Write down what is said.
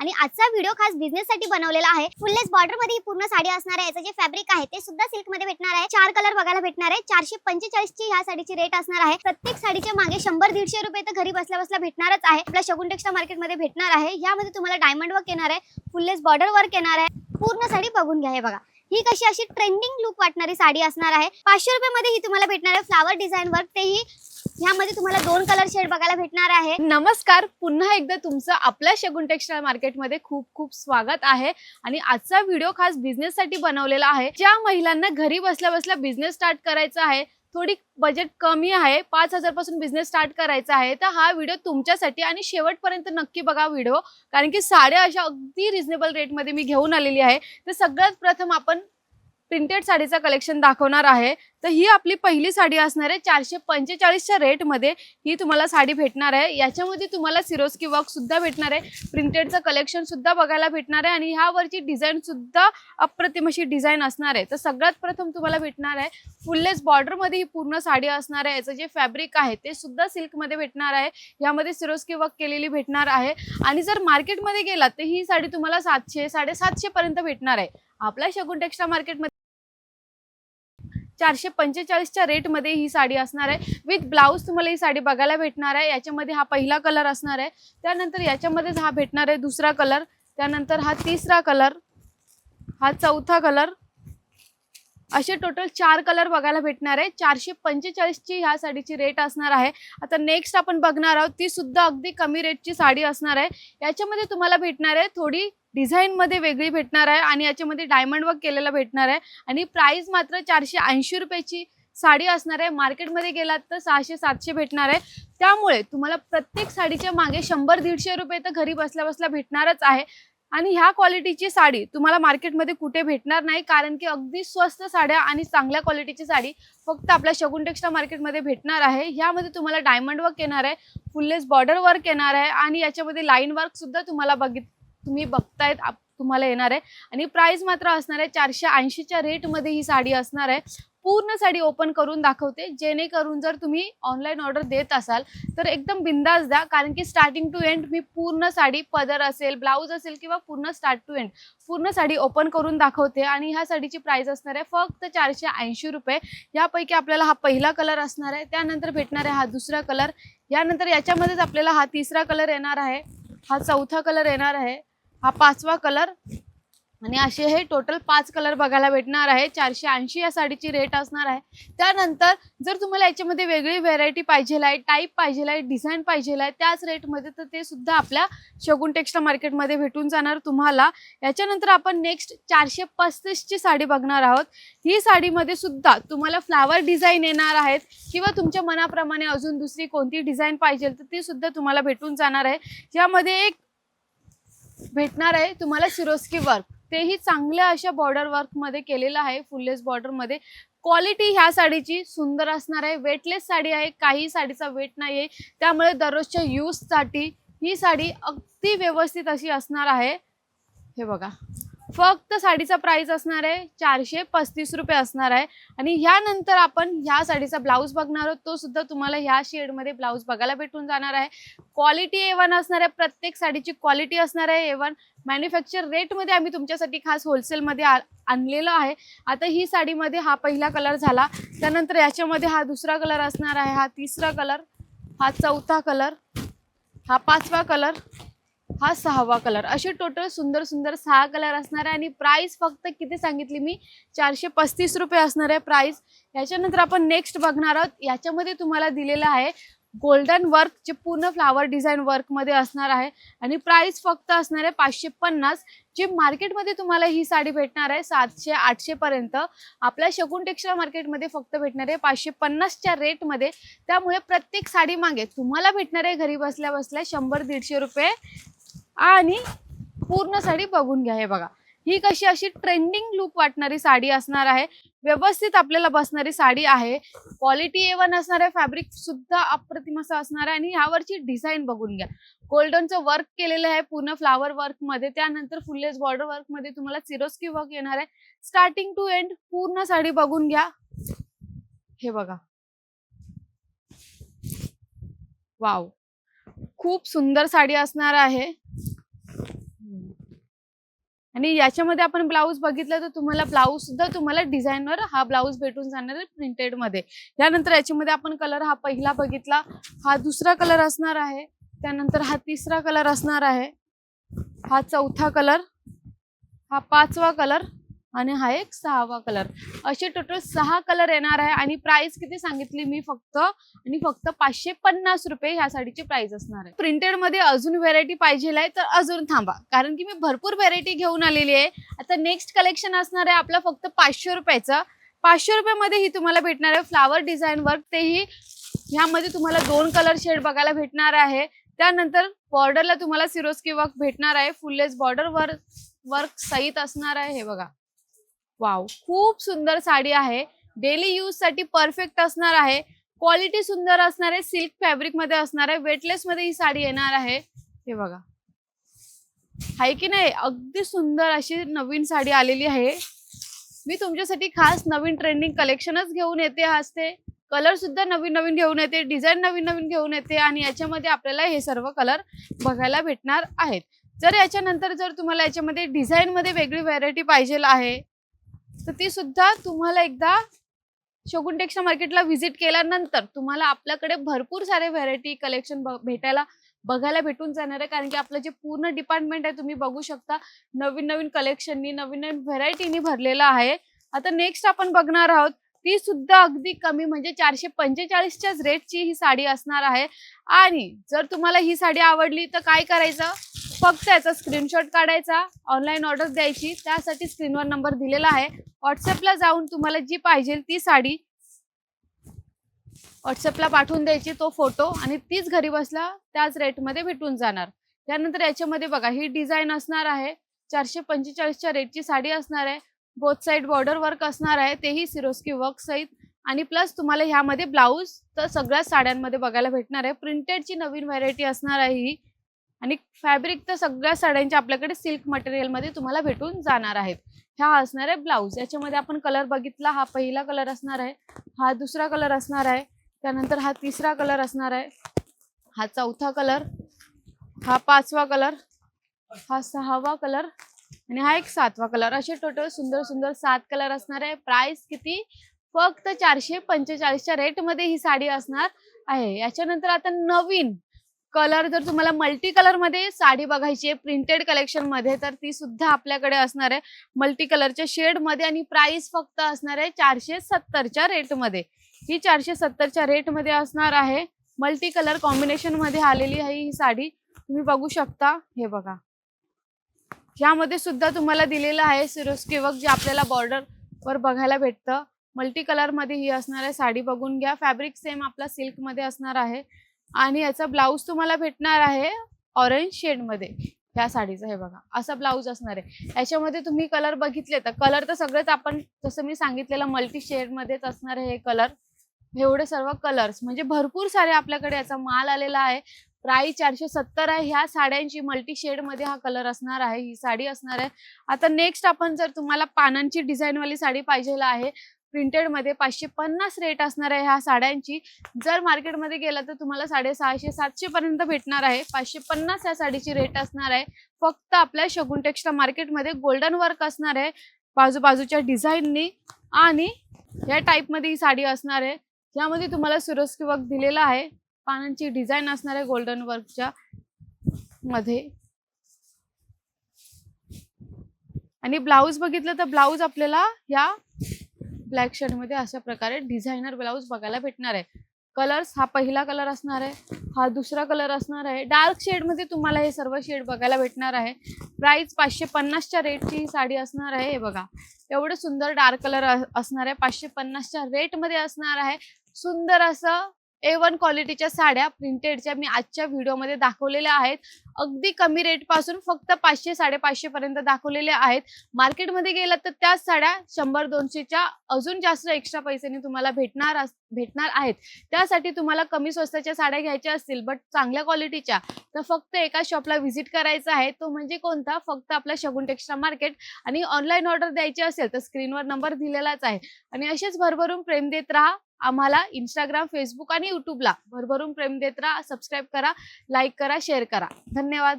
आणि आजचा व्हिडिओ खास बिझनेस साठी बनवलेला आहे। फुललेस बॉर्डर मध्ये ही पूर्ण साडी असणार आहे। याचं जे फॅब्रिक आहे ते सुद्धा सिल्क मध्ये भेटणार आहे। 4 कलर बघायला भेटणार आहे। 445 ची ह्या साडीची रेट असणार आहे। प्रत्येक साडीच्या मागे 100-150 रुपये तर घरी बसल्या बसल्या भेटणारच आहे। आपल्या शगुन टेक्सटाईल मार्केट मध्ये भेटणार आहे। यामध्ये तुम्हाला डायमंड वर्क येणार आहे, फुललेस बॉर्डर वर्क येणार आहे। पूर्ण साडी बघून घ्या। हे बघा, ही कशी अशी ट्रेंडिंग लुक वाटणारी साडी असणार आहे। 500 रुपये मध्ये ही तुम्हाला भेटणार आहे फ्लावर डिझाइन वर्क, तेही यामध्ये तुम्हाला 2 कलर शेड बघायला भेटणार आहे। नमस्कार, पुन्हा एकदा तुमचं आपल्या शगुन टेक्सटाईल मार्केटमध्ये खूप खूप स्वागत आहे। आणि आजचा व्हिडिओ खास बिझनेस साठी बनवलेला आहे। ज्या महिलांना घरी बसल्या बसल्या बिझनेस स्टार्ट करायचा आहे, थोडी बजेट कमी आहे, 5000 पासून बिझनेस स्टार्ट करायचा आहे, तर हा व्हिडिओ तुमच्यासाठी आणि शेवटपर्यंत नक्की बघा व्हिडिओ, कारण की साड्या अशा अगदी रिझनेबल रेट मध्ये मी घेऊन आलेली आहे। तर सगळ्यात प्रथम आपण प्रिंटेड साडीचा कलेक्शन दाखवणार आहे। तर ही आपली पहिली साडी असणार आहे। 445 च्या रेट मध्ये ही तुम्हाला साडी भेटणार आहे। याच्यामध्ये तुम्हाला सिरोस्की वर्क सुद्धा भेटणार आहे, प्रिंटेडचं कलेक्शन सुद्धा बघायला भेटणार आहे आणि ह्यावरची डिझाईन सुद्धा अप्रतिम अशी डिझाईन असणार आहे। तर सगळ्यात प्रथम तुम्हाला भेटणार आहे फुललेस बॉर्डर मध्ये ही पूर्ण साडी असणार आहे। याचं जे फॅब्रिक आहे ते सुद्धा सिल्क मध्ये भेटणार आहे। यामध्ये सिरोस्की वर्क केलेली भेटणार आहे। आणि जर मार्केटमध्ये गेलात तर ही साडी तुम्हाला 700-750 पर्यंत भेटणार आहे। आपल्या शगुन टेक्सटाईल मार्केटमध्ये 445 च्या रेट मध्ये ही साडी असणार आहे। विथ ब्लाउज तुम्हाला ही साडी बघायला भेटणार आहे। याच्यामध्ये हा पहिला कलर असणार आहे, त्यानंतर याच्यामध्ये हा भेटणार आहे दुसरा कलर, त्यानंतर हा तिसरा कलर, हा चौथा कलर, असे टोटल 4 कलर बघायला भेटणार आहे। 445 ची ह्या साडीची रेट असणार आहे। आता नेक्स्ट आपण बघणार आहोत, ती सुद्धा अगदी कमी रेटची साडी असणार आहे। याच्यामध्ये तुम्हाला भेटणार आहे थोडी डिझाईन मध्ये वेगळी भेटणार आहे आणि याच्यामध्ये डायमंड वर्क केलेला भेटणार आहे आणि प्राइस मात्र 480 रुपयाची साडी असणार आहे। मार्केटमध्ये गेलात तर 600-700 भेटणार आहे। त्यामुळे तुम्हाला प्रत्येक साडीच्या मागे 100-150 रुपये तर घरी बसल्या बसल्या भेटणारच आहे। आणि ह्या क्वालिटीची साडी तुम्हाला मार्केटमध्ये कुठे भेटणार नाही, कारण की अगदी स्वस्त साड्या आणि चांगल्या क्वालिटीची साडी फक्त आपल्या शगुन टेक्सटाईल मार्केटमध्ये भेटणार आहे। यामध्ये तुम्हाला डायमंड वर्क येणार आहे, फुललेस बॉर्डर वर्क येणार आहे आणि याच्यामध्ये लाईन वर्क सुद्धा तुम्ही बघतायत तुम्हाला येणार आहे। आणि प्राइस मात्र असणार आहे 480 च्या रेट मध्ये ही साडी असणार आहे। पूर्ण साडी ओपन करून दाखवते, जेणेकरून जर तुम्ही ऑनलाईन ऑर्डर देत असाल तर एकदम बिंदास द्या, कारण की स्टार्टिंग टू एंड मी पूर्ण साडी, पदर असेल, ब्लाउज असेल किंवा पूर्ण स्टार्ट टू एंड पूर्ण साडी ओपन करून दाखवते। आणि ह्या साडीची प्राइस असणार आहे फक्त 480 रुपये। यापैकी आपल्याला हा पहिला कलर असणार आहे, त्यानंतर भेटणार आहे हा दुसरा कलर, यानंतर याच्यामध्येच आपल्याला हा तिसरा कलर येणार आहे, हा चौथा कलर येणार आहे, हा पाचवा कलर आणि असे हे टोटल 5 कलर बघायला भेटणार आहे। 480 या साडीची रेट असणार आहे। त्यानंतर जर तुम्हाला याच्यामध्ये वेगळी व्हेरायटी पाहिजे आहे, टाईप पाहिजे आहे, डिझाईन पाहिजे आहे त्याच रेटमध्ये, तर ते सुद्धा आपल्या शगुन टेक्सटाईल मार्केटमध्ये भेटून जाणार तुम्हाला। याच्यानंतर आपण नेक्स्ट 435 ची साडी बघणार आहोत। ही साडीमध्ये सुद्धा तुम्हाला फ्लावर डिझाईन येणार आहेत किंवा तुमच्या मनाप्रमाणे अजून दुसरी कोणती डिझाईन पाहिजे तर ती सुद्धा तुम्हाला भेटून जाणार आहे। यामध्ये एक भेटणार आहे तुम्हाला सिरोस्की वर्क, तेही चांगल्या अशा बॉर्डर वर्क मध्ये केलेलं आहे, फुललेस बॉर्डर मध्ये। क्वालिटी ह्या साडीची सुंदर असणार आहे। वेटलेस साडी आहे, काही साडीचा वेट नाही आहे, त्यामुळे दररोजच्या यूज साठी ही साडी अगदी व्यवस्थित अशी असणार आहे। हे बघा, फक्त साडीचा प्राइस असणार आहे 435 रुपये असणार आहे। आणि ह्यानंतर आपण ह्या साडीचा ब्लाउज बघणार आहोत, तो सुद्धा तुम्हाला ह्या शेड मध्ये ब्लाउज बघायला भेटून जाणार आहे। क्वालिटी A1 असणार आहे, प्रत्येक साडीची क्वालिटी असणार आहे A1। मॅन्युफॅक्चर रेट मध्ये आम्ही तुमच्यासाठी खास होलसेल मध्ये आणलेलं आहे। आता ही साडीमध्ये हा पहिला कलर झाला, त्यानंतर याच्यामध्ये हा दुसरा कलर असणार आहे, हा तिसरा कलर, हा चौथा कलर, हा पाचवा कलर, हा सहावा कलर, असे टोटल सुंदर सुंदर 6 कलर असणार आहे। आणि प्राइस फक्त किती सांगितली मी, 435 रुपये असणार आहे प्राइस। याच्यानंतर आपण नेक्स्ट बघणार आहोत, याच्यामध्ये तुम्हाला दिलेलं आहे गोल्डन वर्क, जे पूर्ण फ्लावर डिझाईन वर्क मध्ये असणार आहे आणि प्राइस फक्त असणार आहे 550। जे मार्केटमध्ये तुम्हाला ही साडी भेटणार आहे 700-800 पर्यंत, आपल्या शगुन टेक्सटाईल मार्केटमध्ये फक्त भेटणार आहे 550 च्या रेट मध्ये। त्यामुळे प्रत्येक साडी मागे तुम्हाला भेटणार आहे घरी बसल्या बसल्या 100-150 रुपये। आणि पूर्ण साडी बघून घ्या। हे बघा, ही कशी अशी ट्रेंडिंग लुक वाटणारी साडी असणार आहे, व्यवस्थित आपल्याला बसणारी साडी आहे। क्वालिटी A1 असणार आहे, फॅब्रिक सुद्धा अप्रतिम असं असणार आहे। आणि ह्यावरची डिझाईन बघून घ्या, गोल्डनचं वर्क केलेलं आहे पूर्ण फ्लावर वर्क मध्ये, त्यानंतर फुललेस बॉर्डर वर्क मध्ये तुम्हाला सिरोस्की वर्क येणार आहे। स्टार्टिंग टू एंड पूर्ण साडी बघून घ्या। हे बघा, वाव, खूप सुंदर साडी असणार आहे। आणि याच्यामध्ये आपण ब्लाऊज बघितलं तर तुम्हाला ब्लाऊज सुद्धा तुम्हाला डिझाईनवर हा ब्लाऊज भेटून जाणार आहे प्रिंटेड मध्ये. त्यानंतर याच्यामध्ये आपण कलर हा पहिला बघितला, हा दुसरा कलर असणार आहे, त्यानंतर हा तिसरा कलर असणार आहे, हा चौथा कलर, हा पाचवा कलर आणि हा एक सहावा कलर. असे टोटल 6 कलर येणार आहे. आणि प्राइस किती सांगितली मी फक्त 550 रुपये ह्या साडीची प्राइस असणार आहे. प्रिंटेड मध्ये अजून व्हेरायटी पाहिजे आहे तर अजून थांबा, कारण की मी भरपूर व्हेरायटी घेऊन आलेली आहे. आता नेक्स्ट कलेक्शन असणार आहे आपलं फक्त 500 रुपयाचं. 500 रुपयामध्ये ही तुम्हाला भेटणार आहे फ्लावर डिझाईन वर्क, तेही ह्यामध्ये तुम्हाला 2 कलर शेड बघायला भेटणार आहे. त्यानंतर बॉर्डरला तुम्हाला सिरोस्की वर्क भेटणार आहे, फुललेस बॉर्डर वर्क सहित असणार आहे. हे बघा, वाव, खूप सुंदर साडी आहे. डेली यूज साठी परफेक्ट असणार आहे. क्वालिटी सुंदर असणार आहे, सिल्क फॅब्रिक मध्ये असणार आहे, वेटलेस मध्ये ही साडी येणार आहे. हे बघा, आहे की नाही, अगदी सुंदर अशी नवीन साडी आलेली आहे. मी तुमच्यासाठी खास नवीन ट्रेंडिंग कलेक्शनच घेऊन येते असते. कलर सुद्धा नवीन नवीन घेऊन येते, डिझाईन नवीन नवीन घेऊन येते आणि याच्यामध्ये आपल्याला हे सर्व कलर बघायला भेटणार आहेत. जर याच्यानंतर जर तुम्हाला याच्यामध्ये डिझाईन मध्ये वेगळी व्हरायटी पाहिजे आहे तर ती सुद्धा तुम्हाला एकदा शगुन टेक्स्टाईल मार्केटला व्हिजिट केल्यानंतर तुम्हाला आपल्याकडे भरपूर सारे व्हरायटी कलेक्शन बघायला भेटून जाणार आहे. कारण की आपलं जे पूर्ण डिपार्टमेंट आहे तुम्ही बघू शकता, नवीन नवीन कलेक्शननी नवीन नवीन व्हरायटीनी भरलेलं आहे. आता नेक्स्ट आपण बघणार आहोत ती सुद्धा अगदी कमी म्हणजे 445च्या रेटची ही साडी असणार आहे. आणि जर तुम्हाला ही साडी आवडली तर काय करायचं, फक्त याचा स्क्रीनशॉट काढायचा, ऑनलाईन ऑर्डर द्यायची. त्यासाठी स्क्रीनवर नंबर दिलेला आहे, व्हॉट्सअपला जाऊन तुम्हाला जी पाहिजे ती साडी व्हॉट्सअपला पाठवून द्यायची, तो फोटो, आणि तीच घरी बसला त्याच रेटमध्ये भेटून जाणार. त्यानंतर याच्यामध्ये बघा ही डिझाईन असणार आहे, 445च्या रेटची साडी असणार आहे. बोथ साइड बॉर्डर वर्क असणार आहे, तेही सिरोस्की वर्क सहित. आणि प्लस तुम्हाला ह्यामध्ये ब्लाऊज तर सगळ्याच साड्यांमध्ये बघायला भेटणार आहे. प्रिंटेडची नवीन व्हरायटी असणार आहे ही. आणि फॅब्रिक तर सगळ्या साड्यांच्या आपल्याकडे सिल्क मटेरियल मध्ये तुम्हाला भेटून जाणार आहेत. ह्या असणार आहे ब्लाऊज. याच्यामध्ये आपण कलर बघितला, हा पहिला कलर असणार आहे, हा दुसरा कलर असणार आहे, त्यानंतर हा तिसरा कलर असणार आहे, हा चौथा कलर, हा पाचवा कलर, हा सहावा कलर आणि हा एक सातवा कलर. असे टोटल सुंदर सुंदर 7 कलर असणार आहे. प्राइस किती, फक्त 445च्या रेट मध्ये ही साडी असणार आहे. याच्यानंतर आता नवीन कलर, जर तुम्हाला मल्टी कलर मध्ये साडी बघायची आहे प्रिंटेड कलेक्शन मध्ये तर ती सुद्धा आपल्याकडे असणार आहे मल्टी कलरच्या शेड मध्ये. आणि प्राइस फक्त असणार आहे 470च्या रेट मध्ये. ही 470च्या रेट मध्ये असणार आहे. मल्टी कलर कॉम्बिनेशन मध्ये आलेली आहे ही साडी, तुम्ही बघू शकता. हे बघा, ह्यामध्ये सुद्धा तुम्हाला दिलेलं आहे सिरोस्की वर्क, जे आपल्याला बॉर्डर वर बघायला भेटतं. मल्टी कलर मध्ये ही असणार आहे साडी, बघून घ्या. फॅब्रिक सेम आपला सिल्क मध्ये असणार आहे. आणि याचा ब्लाऊज तुम्हाला भेटणार आहे ऑरेंज शेड मध्ये ह्या साडीचा. हे बघा, असा ब्लाऊज असणार आहे. याच्यामध्ये तुम्ही कलर बघितले तर कलर तर सगळेच आपण जसं मी सांगितलेलं मल्टी शेड मध्येच असणार आहे हे कलर. एवढे सर्व कलर्स म्हणजे भरपूर सारे आपल्याकडे याचा माल आलेला आहे. प्राइस 470 आहे. ह्या साड्यांची मल्टी शेड मध्ये हा कलर असणार आहे, ही साडी असणार आहे. आता नेक्स्ट आपण जर तुम्हाला पानांची डिझाईन वाली साडी पाहिजे आहे प्रिंटेड मध्ये 550 रेट असणार आहे ह्या साड्यांची. जर मार्केटमध्ये गेला तर तुम्हाला 650-700 पर्यंत भेटणार आहे. 550 ह्या साडीची रेट असणार आहे. फक्त आपल्या शगुन टेक्स्टाईल मार्केटमध्ये गोल्डन वर्क असणार आहे बाजूबाजूच्या डिझाईननी. आणि या टाइप मध्ये ही साडी असणार आहे. यामध्ये तुम्हाला सिरोस्की वर्क दिलेला आहे, पानांची डिझाईन असणार आहे गोल्डन वर्कच्या मध्ये. आणि ब्लाऊज बघितलं तर ब्लाऊज आपल्याला या ब्लॅक शेड मध्ये अशा प्रकारे डिझायनर ब्लाऊज बघायला भेटणार आहे. कलर्स, हा पहिला कलर असणार आहे, हा दुसरा कलर असणार आहे. डार्क शेड मध्ये तुम्हाला हे सर्व शेड बघायला भेटणार आहे. प्राइस 550च्या रेटची ही साडी असणार आहे. हे बघा, एवढं सुंदर डार्क कलर असणार आहे, 550च्या रेट मध्ये असणार आहे. सुंदर असं A1 क्वालिटीच्या साड्या प्रिंटेडच्या मी आजच्या व्हिडिओमध्ये दाखवलेल्या आहेत. अगदी कमी रेट पासून फक्त 500-550 पर्यंत दाखवलेल्या आहेत. मार्केटमध्ये गेलात तर त्याच साड्या 100-200च्या अजून जास्त एक्स्ट्रा पैशांनी तुम्हाला भेटणार आहेत. त्यासाठी तुम्हाला कमी स्वस्ताच्या साड्या घ्यायच्या असतील बट चांगल्या क्वालिटीच्या तर फक्त एका शॉपला व्हिजिट करायचं आहे. तो म्हणजे कोणता, फक्त आपला शगुन टेक्स्टाईल मार्केट. आणि ऑनलाईन ऑर्डर द्यायची असेल तर स्क्रीनवर नंबर दिलेलाच आहे. आणि असेच भरभरून प्रेम देत राहा आम्हाला. इंस्टाग्राम, फेसबुक आणि युट्यूबला भरभरून प्रेम देत राहा. सबस्क्राईब करा, लाईक करा, शेअर करा. धन्यवाद.